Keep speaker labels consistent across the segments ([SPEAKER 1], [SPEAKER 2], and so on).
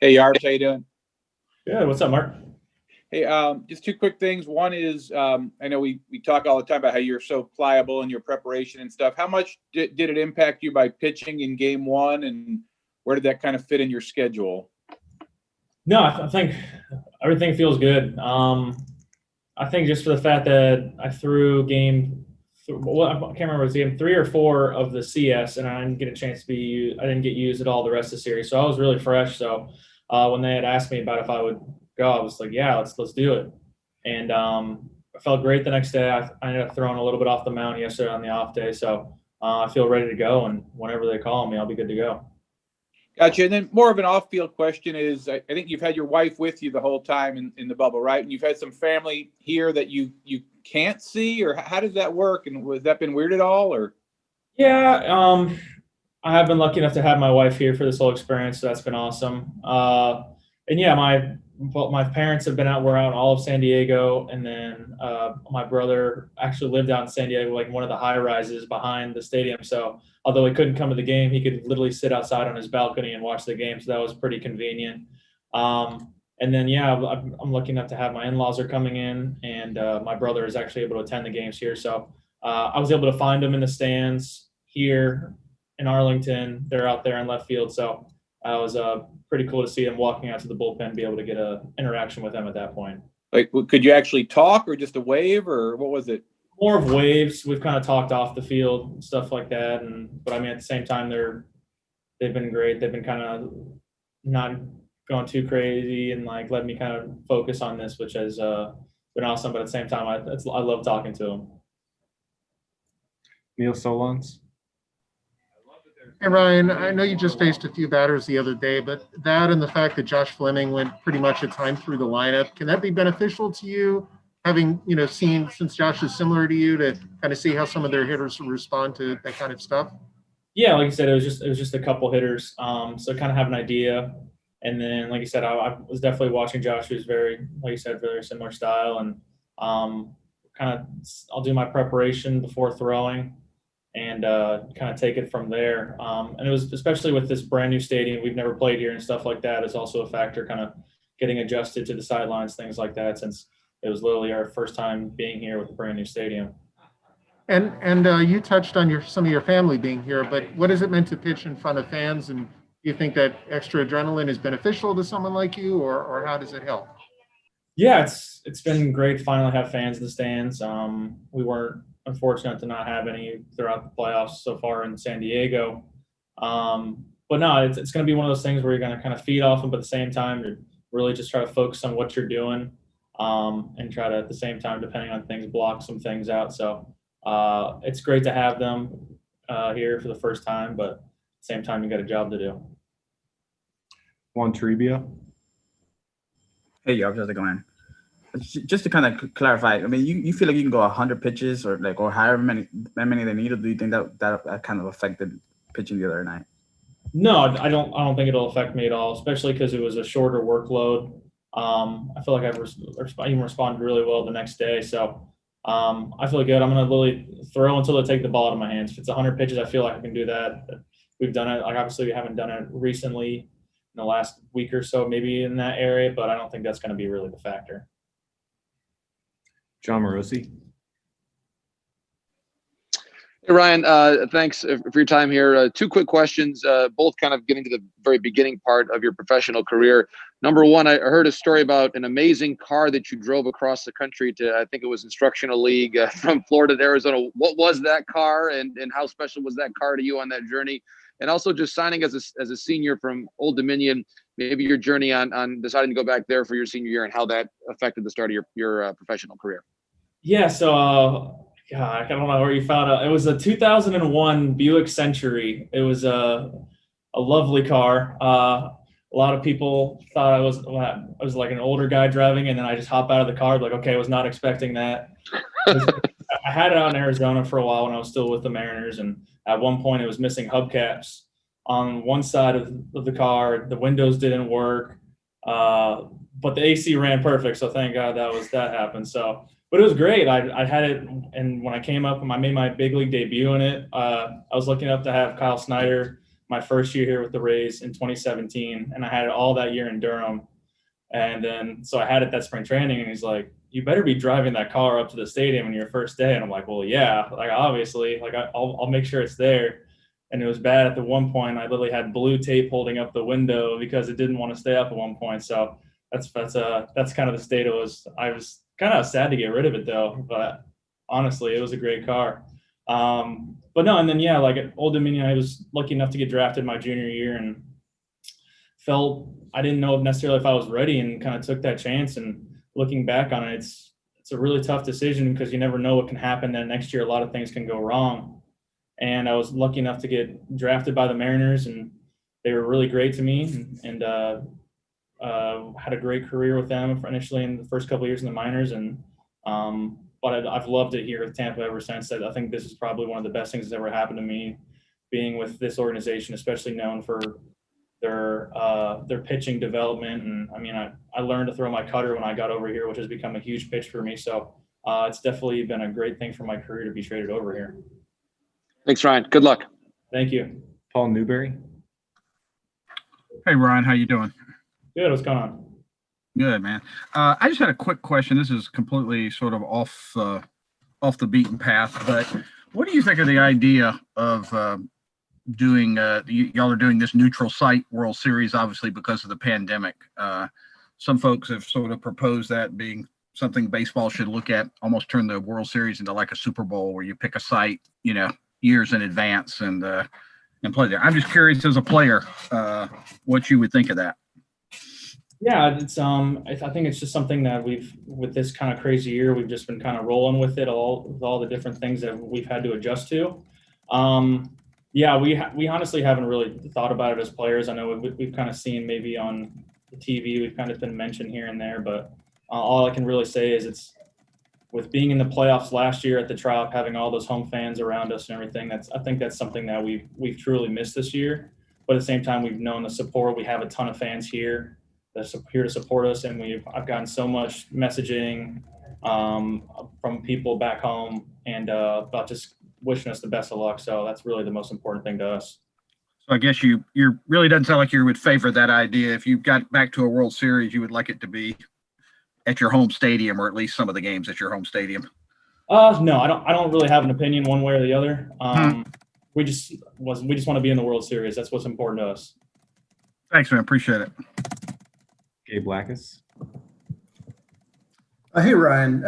[SPEAKER 1] Hey, Yarbs, how you doing?
[SPEAKER 2] Yeah, what's up, Mark?
[SPEAKER 1] Hey, just two quick things. One is, I know we talk all the time about how you're so pliable in your preparation and stuff. How much did it impact you by pitching in game one, and where did that kind of fit in your schedule?
[SPEAKER 2] No, I think everything feels good. I think just for the fact that I threw well, I can't remember, it was game 3 or 4 of the CS, and I didn't get a chance to I didn't get used at all the rest of the series. So I was really fresh. So when they had asked me about if I would go, I was like, yeah, let's do it. And I felt great the next day. I ended up throwing a little bit off the mound yesterday on the off day. So I feel ready to go, and whenever they call me, I'll be good to go.
[SPEAKER 1] Gotcha. And then more of an off-field question is, I think you've had your wife with you the whole time in the bubble, right? And you've had some family here that you can't see, or how does that work? And has that been weird at all, or?
[SPEAKER 2] Yeah, I have been lucky enough to have my wife here for this whole experience, so that's been awesome. And yeah, my parents have been out. We're out in all of San Diego, and then my brother actually lived out in San Diego, like one of the high rises behind the stadium. So although he couldn't come to the game, he could literally sit outside on his balcony and watch the game. So that was pretty convenient. And then yeah, I'm lucky enough to have my in-laws are coming in, and my brother is actually able to attend the games here. So I was able to find them in the stands here in Arlington. They're out there in left field. So it was pretty cool to see them walking out to the bullpen, be able to get a interaction with them at that point.
[SPEAKER 1] Like, could you actually talk, or just a wave, or what was it?
[SPEAKER 2] More of waves. We've kind of talked off the field and stuff like that. But I mean, at the same time, they've been great. They've been kind of not going too crazy and like letting me kind of focus on this, which has been awesome. But at the same time, I love talking to them.
[SPEAKER 3] Neil Solons.
[SPEAKER 4] Hey, Ryan, I know you just faced a few batters the other day, but that and the fact that Josh Fleming went pretty much a time through the lineup, can that be beneficial to you, having, seen, since Josh is similar to you, to kind of see how some of their hitters respond to that kind of stuff?
[SPEAKER 2] Yeah, like I said, it was just a couple hitters, so kind of have an idea. And then, like you said, I was definitely watching Josh, who's very, like you said, very similar style, and I'll do my preparation before throwing, and kind of take it from there. And it was, especially with this brand new stadium, we've never played here and stuff like that, is also a factor, kind of getting adjusted to the sidelines, things like that, since it was literally our first time being here with a brand new stadium.
[SPEAKER 4] And you touched on some of your family being here, but what has it meant to pitch in front of fans? And do you think that extra adrenaline is beneficial to someone like you, or how does it help?
[SPEAKER 2] Yeah, it's been great to finally have fans in the stands. We weren't unfortunate to not have any throughout the playoffs so far in San Diego. But no, it's going to be one of those things where you're going to kind of feed off them, but at the same time, to really just try to focus on what you're doing, and try to, at the same time, depending on things, block some things out. So it's great to have them here for the first time, but at the same time, you got a job to do.
[SPEAKER 3] Juan Toribio.
[SPEAKER 5] Hey, how's it going? Just to kind of clarify, I mean, you feel like you can go 100 pitches or however many they need, or do you think that kind of affected pitching the other night?
[SPEAKER 2] No, I don't think it'll affect me at all, especially because it was a shorter workload. I feel like I even responded really well the next day. So I feel good. I'm going to literally throw until they take the ball out of my hands. If it's 100 pitches, I feel like I can do that. We've done it. Like, obviously, we haven't done it recently in the last week or so, maybe in that area, but I don't think that's going to be really the factor.
[SPEAKER 3] John Morosi.
[SPEAKER 6] Hey, Ryan, thanks for your time here. Two quick questions, both kind of getting to the very beginning part of your professional career. Number one, I heard a story about an amazing car that you drove across the country to, I think it was Instructional League, from Florida to Arizona. What was that car, and how special was that car to you on that journey? And also just signing as a senior from Old Dominion, maybe your journey on deciding to go back there for your senior year and how that affected the start of your professional career.
[SPEAKER 2] Yeah, so God, I don't know where you found out. It was a 2001 Buick Century. It was a lovely car. A lot of people thought I was like an older guy driving, and then I just hop out of the car like, okay, I was not expecting that. I had it out in Arizona for a while when I was still with the Mariners, and at one point it was missing hubcaps on one side of the car. The windows didn't work, but the AC ran perfect, so thank God that happened. So. But it was great. I had it, and when I came up and I made my big league debut in it, I was lucky enough to have Kyle Snyder my first year here with the Rays in 2017, and I had it all that year in Durham. And then, so I had it that spring training, and he's like, you better be driving that car up to the stadium on your first day. And I'm like, well, yeah, like obviously, like I'll make sure it's there. And it was bad at the one point. I literally had blue tape holding up the window because it didn't want to stay up at one point. So that's kind of the state it was. I was kind of sad to get rid of it though, but honestly, it was a great car. But no, and then yeah, like at Old Dominion, I was lucky enough to get drafted my junior year, and felt I didn't know necessarily if I was ready, and kind of took that chance. And looking back on it, it's a really tough decision because you never know what can happen. Then next year, a lot of things can go wrong. And I was lucky enough to get drafted by the Mariners, and they were really great to me, and had a great career with them initially in the first couple of years in the minors. And but I've loved it here with Tampa ever since. I think this is probably one of the best things that's ever happened to me, being with this organization, especially known for their pitching development. And I mean, I learned to throw my cutter when I got over here, which has become a huge pitch for me. So it's definitely been a great thing for my career to be traded over here.
[SPEAKER 6] Thanks, Ryan. Good luck.
[SPEAKER 2] Thank you.
[SPEAKER 3] Paul Newberry.
[SPEAKER 7] Hey, Ryan, how you doing?
[SPEAKER 2] Good. What's going on?
[SPEAKER 7] Good, man. I just had a quick question. This is completely sort of off the beaten path, but what do you think of the idea of doing? Y'all are doing this neutral site World Series, obviously because of the pandemic. Some folks have sort of proposed that being something baseball should look at, almost turn the World Series into like a Super Bowl, where you pick a site, years in advance and play there. I'm just curious as a player, what you would think of that.
[SPEAKER 2] Yeah, it's I think it's just something that with this kind of crazy year, we've just been kind of rolling with it with all the different things that we've had to adjust to. Yeah, we honestly haven't really thought about it as players. I know we've kind of seen maybe on the TV, we've kind of been mentioned here and there, but all I can really say is it's with being in the playoffs last year at the Trop, having all those home fans around us and everything. I think that's something that we've truly missed this year. But at the same time, we've known the support. We have a ton of fans here that's here to support us, and I've gotten so much messaging from people back home and about just wishing us the best of luck. So that's really the most important thing to us.
[SPEAKER 7] So I guess you really doesn't sound like you would favor that idea. If you got back to a World Series, you would like it to be at your home stadium, or at least some of the games at your home stadium.
[SPEAKER 2] No, I don't really have an opinion one way or the other. We just want to be in the World Series. That's what's important to us.
[SPEAKER 7] Thanks, man. Appreciate it.
[SPEAKER 3] Gabe Blackus.
[SPEAKER 8] Hey, Ryan.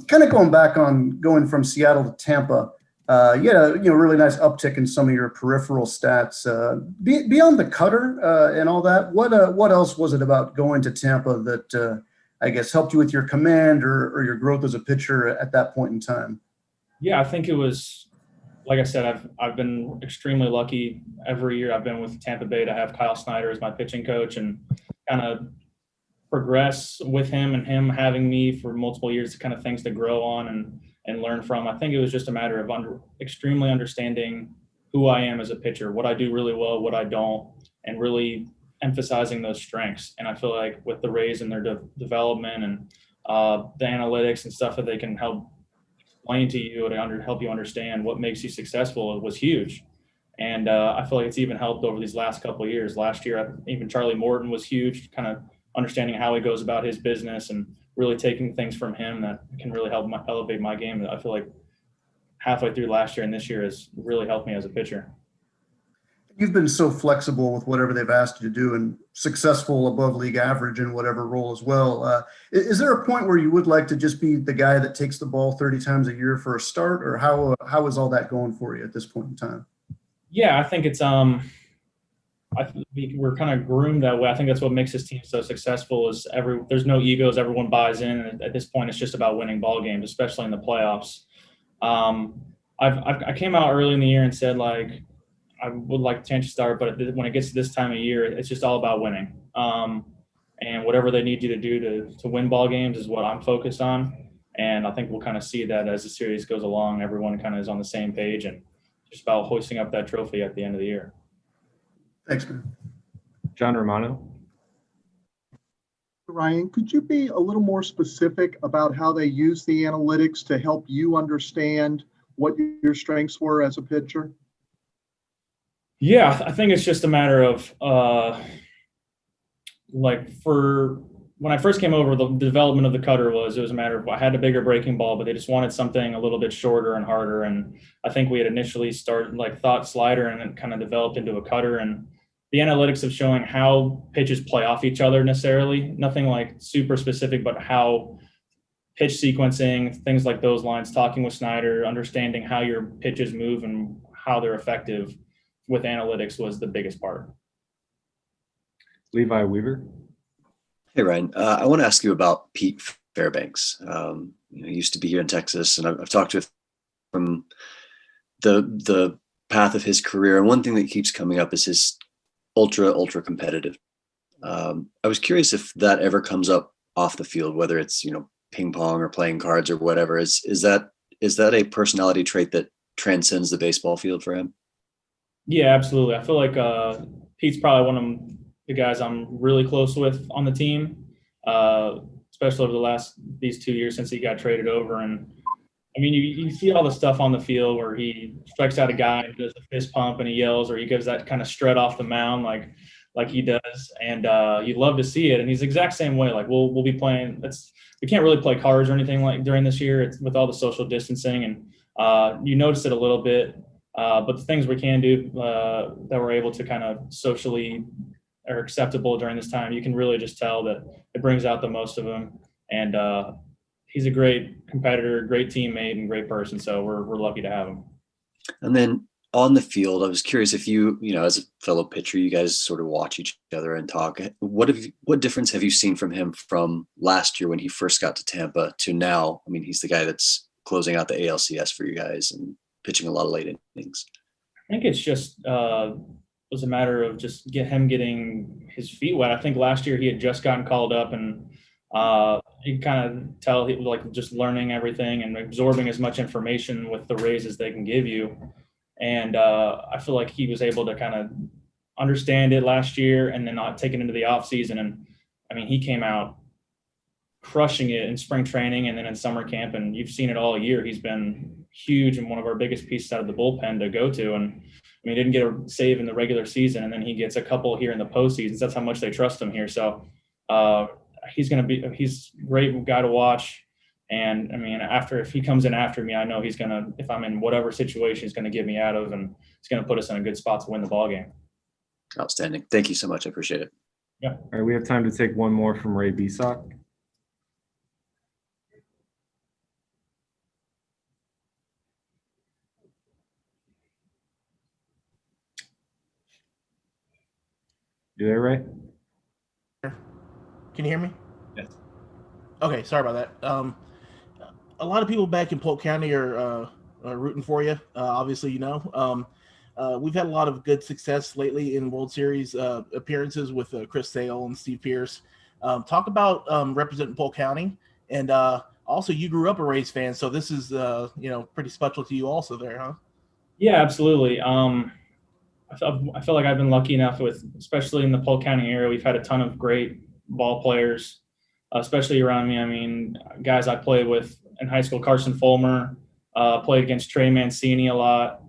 [SPEAKER 8] Kind of going back on going from Seattle to Tampa, you had a really nice uptick in some of your peripheral stats. Beyond the cutter and all that, what else was it about going to Tampa that I guess helped you with your command or your growth as a pitcher at that point in time?
[SPEAKER 2] Yeah, I think it was, like I said, I've been extremely lucky every year I've been with Tampa Bay to have Kyle Snyder as my pitching coach, and kind of progress with him, and him having me for multiple years, kind of things to grow on and learn from. I think it was just a matter of extremely understanding who I am as a pitcher, what I do really well, what I don't, and really emphasizing those strengths. And I feel like with the Rays and their development and the analytics and stuff that they can help explain to you and help you understand what makes you successful was huge. And I feel like it's even helped over these last couple of years. Last year, even Charlie Morton was huge, kind of understanding how he goes about his business and really taking things from him that can really help elevate my game. I feel like halfway through last year and this year has really helped me as a pitcher.
[SPEAKER 8] You've been so flexible with whatever they've asked you to do and successful above league average in whatever role as well. Is there a point where you would like to just be the guy that takes the ball 30 times a year for a start, or how is all that going for you at this point in time?
[SPEAKER 2] Yeah, I think it's we're kind of groomed that way. I think that's what makes this team so successful is there's no egos, everyone buys in. And at this point, it's just about winning ball games, especially in the playoffs. I came out early in the year and said, like, I would like to change the start, but when it gets to this time of year, it's just all about winning. And whatever they need you to do to win ball games is what I'm focused on. And I think we'll kind of see that as the series goes along, everyone kind of is on the same page and just about hoisting up that trophy at the end of the year.
[SPEAKER 8] Thanks, man.
[SPEAKER 3] John Romano.
[SPEAKER 9] Ryan, could you be a little more specific about how they use the analytics to help you understand what your strengths were as a pitcher?
[SPEAKER 2] Yeah, I think it's just a matter of like for when I first came over, the development of the cutter was it was a matter of I had a bigger breaking ball, but they just wanted something a little bit shorter and harder. And I think we had initially started like thought slider and then kind of developed into a cutter. And the analytics of showing how pitches play off each other necessarily, nothing like super specific, but how pitch sequencing, things like those lines, talking with Snyder, understanding how your pitches move and how they're effective with analytics was the biggest part.
[SPEAKER 3] Levi Weaver.
[SPEAKER 10] Hey, Ryan. I want to ask you about Pete Fairbanks. He used to be here in Texas, and I've talked to him from the path of his career. And one thing that keeps coming up is his ultra competitive. I was curious if that ever comes up off the field, whether it's, ping pong or playing cards or whatever. Is that a personality trait that transcends the baseball field for him?
[SPEAKER 2] Yeah, absolutely. I feel like Pete's probably one of the guys I'm really close with on the team, especially over these 2 years since he got traded over. And I mean, you see all the stuff on the field where he strikes out a guy and does a fist pump and he yells, or he gives that kind of strut off the mound like he does. And you'd love to see it. And he's the exact same way. Like we'll be playing. We can't really play cards or anything like during this year. It's with all the social distancing, and you notice it a little bit. But the things we can do that we're able to kind of socially are acceptable during this time, you can really just tell that it brings out the most of him. And he's a great competitor, great teammate, and great person. So we're lucky to have him.
[SPEAKER 10] And then on the field, I was curious if you as a fellow pitcher, you guys sort of watch each other and talk. What difference have you seen from him from last year when he first got to Tampa to now? I mean, he's the guy that's closing out the ALCS for you guys and pitching a lot of late innings. I
[SPEAKER 2] think it's just was a matter of just him getting his feet wet. I think last year he had just gotten called up, and you kind of tell he was like just learning everything and absorbing as much information with the Rays as they can give you. And I feel like he was able to kind of understand it last year and then not take it into the off season. And I mean, he came out crushing it in spring training and then in summer camp, and you've seen it all year. He's been huge and one of our biggest pieces out of the bullpen to go to. And I mean, he didn't get a save in the regular season, and then he gets a couple here in the postseason. That's how much they trust him here. So he's a great guy to watch. And I mean, if he comes in after me, I know he's going to, if I'm in whatever situation he's going to get me out of, and he's going to put us in a good spot to win the ball game.
[SPEAKER 10] Outstanding. Thank you so much. I appreciate it.
[SPEAKER 2] Yeah.
[SPEAKER 3] All right, we have time to take one more from Ray Bisak. You there, Ray?
[SPEAKER 11] Can you hear me?
[SPEAKER 3] Yes.
[SPEAKER 11] Okay, sorry about that. A lot of people back in Polk County are rooting for you. Obviously, we've had a lot of good success lately in World Series appearances with Chris Sale and Steve Pierce. Talk about representing Polk County, and also you grew up a Rays fan, so this is pretty special to you also there, huh?
[SPEAKER 2] Yeah, absolutely. I feel like I've been lucky enough especially in the Polk County area, we've had a ton of great ball players, especially around me. I mean, guys I played with in high school, Carson Fulmer, played against Trey Mancini a lot.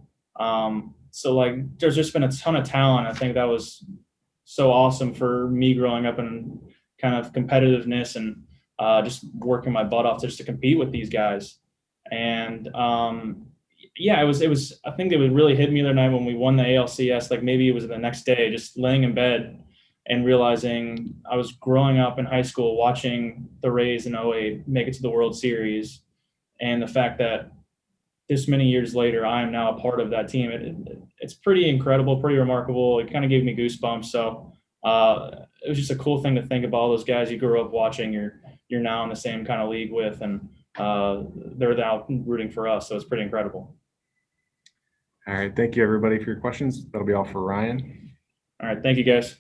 [SPEAKER 2] So like, there's just been a ton of talent. I think that was so awesome for me growing up in kind of competitiveness and just working my butt off just to compete with these guys. And yeah, it was, I think it would really hit me the other night when we won the ALCS, like maybe it was the next day, just laying in bed and realizing I was growing up in high school watching the Rays in 08 make it to the World Series. And the fact that this many years later, I am now a part of that team. It's pretty incredible, pretty remarkable. It kind of gave me goosebumps. So it was just a cool thing to think about all those guys you grew up watching. You're now in the same kind of league with, and they're now rooting for us. So it's pretty incredible.
[SPEAKER 3] All right. Thank you, everybody, for your questions. That'll be all for Ryan.
[SPEAKER 2] All right. Thank you, guys.